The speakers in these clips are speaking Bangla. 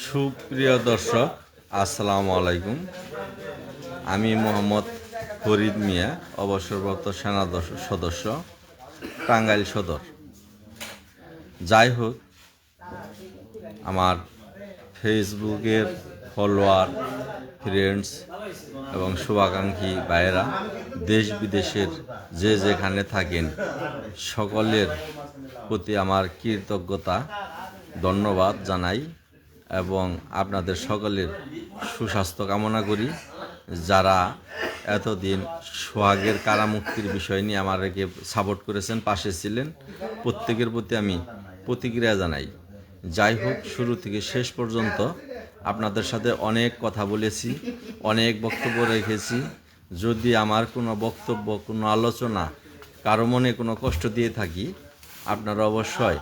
সুপ্রিয় দর্শক, আসসালামু আলাইকুম। আমি মোহাম্মদ ফরিদ মিয়া, অবসরপ্রাপ্ত সেনা সদস্য, টাঙ্গাইল সদর। যাই হোক, আমার ফেসবুকের ফলোয়ার, ফ্রেন্ডস এবং শুভাকাঙ্ক্ষী ভাইয়েরা দেশ বিদেশের যে যেখানে থাকেন, সকলের প্রতি আমার কৃতজ্ঞতা, ধন্যবাদ জানাই এবং আপনাদের সকলের সুস্বাস্থ্য কামনা করি। যারা এতদিন সোহাগের কারামুক্তির বিষয় নিয়ে আমাকে সাপোর্ট করেছেন, পাশে ছিলেন, প্রত্যেকের প্রতি আমি প্রতিক্রিয়া জানাই। যাই হোক, শুরু থেকে শেষ পর্যন্ত আপনাদের সাথে অনেক কথা বলেছি, অনেক বক্তব্য রেখেছি। যদি আমার কোনো বক্তব্য, কোনো আলোচনা কারো মনে কোনো কষ্ট দিয়ে থাকি, আপনারা অবশ্যই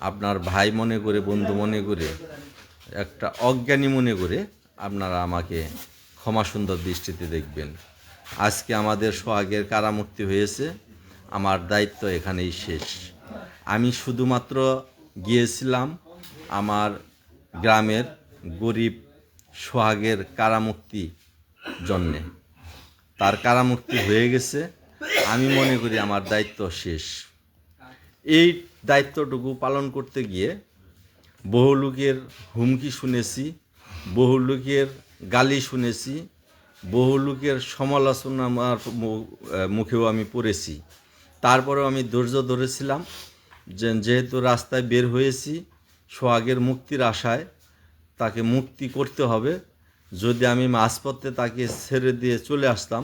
আপনার ভাই মনে করে, বন্ধু মনে করে, একটা অজ্ঞানী মনে করে আপনারা আমাকে ক্ষমা সুন্দর দৃষ্টিতে দেখবেন। আজকে আমাদের সোহাগের কারামুক্তি হয়েছে, আমার দায়িত্ব এখানেই শেষ। আমি শুধুমাত্র গিয়েছিলাম আমার গ্রামের গরিব সোহাগের কারামুক্তি জন্যে। তার কারামুক্তি হয়ে গেছে, আমি মনে করি আমার দায়িত্ব শেষ। এই দায়িত্বটুকু পালন করতে গিয়ে বহু লোকের হুমকি শুনেছি, বহু লোকের গালি শুনেছি, বহু লোকের সমালোচনা আমার মুখেও আমি পড়েছি। তারপরেও আমি ধৈর্য ধরেছিলাম, যেহেতু রাস্তায় বের হয়েছি সোহাগের মুক্তির আশায়, তাকে মুক্তি করতে হবে। যদি আমি মাঝপথে তাকে ছেড়ে দিয়ে চলে আসতাম,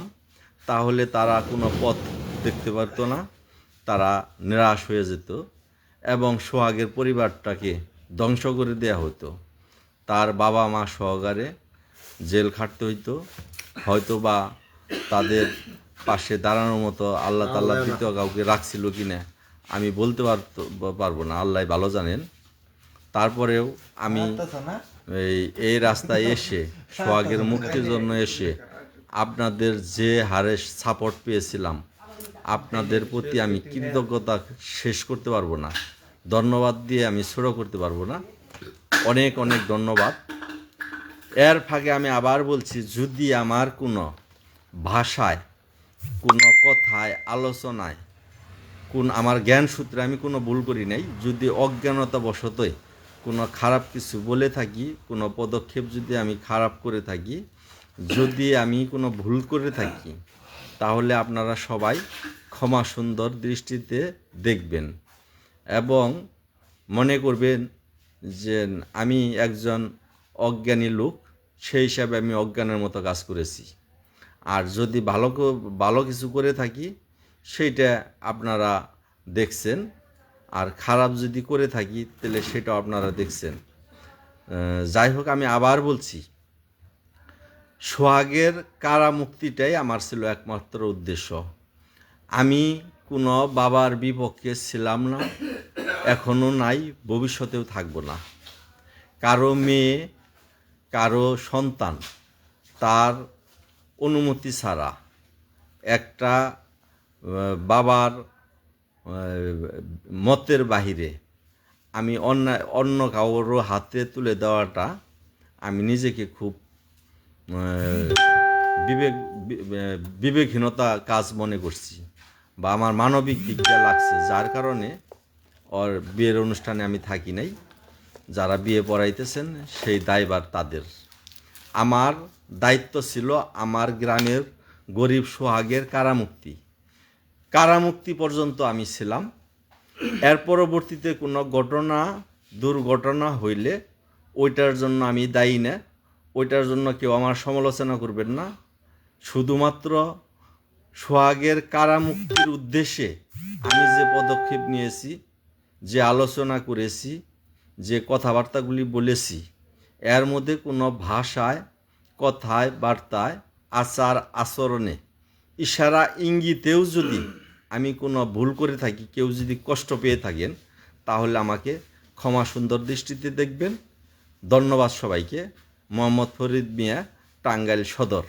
তাহলে তারা কোনো পথ দেখতে পারতো না, তারা নিরাশ হয়ে যেত এবং সোহাগের পরিবারটাকে ধ্বংস করে দেওয়া হতো। তার বাবা মা সহকারে জেল খাটতে হইতো, হয়তো বা তাদের পাশে দাঁড়ানোর মতো আল্লাহ তাআলা দ্বিতীয় কাউকে রাখছিল কি না আমি বলতে পারবো না, আল্লাহ ভালো জানেন। তারপরেও আমি এই রাস্তায় এসে, সোহাগের মুক্তির জন্য এসে আপনাদের যে হারে সাপোর্ট পেয়েছিলাম, আপনাদের প্রতি আমি কৃতজ্ঞতা শেষ করতে পারবো না, ধন্যবাদ দিয়ে আমি ছোট করতে পারবো না। অনেক অনেক ধন্যবাদ। এর ফাঁকে আমি আবার বলছি, যদি আমার কোনো ভাষায়, কোনো কথায়, আলোচনায়, আমার জ্ঞান সূত্রে আমি কোনো ভুল করি নাই, যদি অজ্ঞানতাবশতই কোনো খারাপ কিছু বলে থাকি, কোনো পদক্ষেপ যদি আমি খারাপ করে থাকি, যদি আমি কোনো ভুল করে থাকি, তাহলে আপনারা সবাই ক্ষমা সুন্দর দৃষ্টিতে দেখবেন এবং মনে করবেন যে আমি একজন অজ্ঞানী লোক, সেই হিসাবে আমি অজ্ঞানের মতো কাজ করেছি। আর যদি ভালো কিছু করে থাকি, সেইটা আপনারা দেখছেন, আর খারাপ যদি করে থাকি তাহলে সেটাও আপনারা দেখছেন। যাই হোক, আমি আবার বলছি, সোহাগের কারামুক্তিটাই আমার ছিল একমাত্র উদ্দেশ্য। আমি কোনো বাবার বিপক্ষে ছিলাম না, এখনও নাই, ভবিষ্যতেও থাকবো না। কারো মেয়ে, কারো সন্তান তার অনুমতি ছাড়া একটা বাবার মতের বাহিরে আমি অন্য কারোর হাতে তুলে দেওয়াটা আমি নিজেকে খুব বিবেকহীনতা কাজ মনে করছি, বা আমার মানবিক দিকটা লাগছে, যার কারণে ওর বিয়ের অনুষ্ঠানে আমি থাকি নাই। যারা বিয়ে পড়াইতেছেন সেই দায়ভার তাদের। আমার দায়িত্ব ছিল আমার গ্রামের গরিব সোহাগের কারামুক্তি পর্যন্ত আমি ছিলাম। এর পরবর্তীতে কোনো দুর্ঘটনা হইলে ওইটার জন্য আমি দায়ী না, ওইটার জন্য কেউ আমার সমালোচনা করবেন না। শুধুমাত্র সোহাগের কারামুক্তির উদ্দেশ্যে আমি যে পদক্ষেপ নিয়েছি, যে আলোচনা করেছি, যে কথাবার্তাগুলি বলেছি, এর মধ্যে কোনো ভাষায়, কথায়, বার্তায়, আচার আচরণে, ইশারা ইঙ্গিতেও যদি আমি কোনো ভুল করে থাকি, কেউ যদি কষ্ট পেয়ে থাকেন, তাহলে আমাকে ক্ষমা সুন্দর দৃষ্টিতে দেখবেন। ধন্যবাদ সবাইকে। মোহাম্মদ ফরিদ মিয়া, টাঙ্গাইল সদর।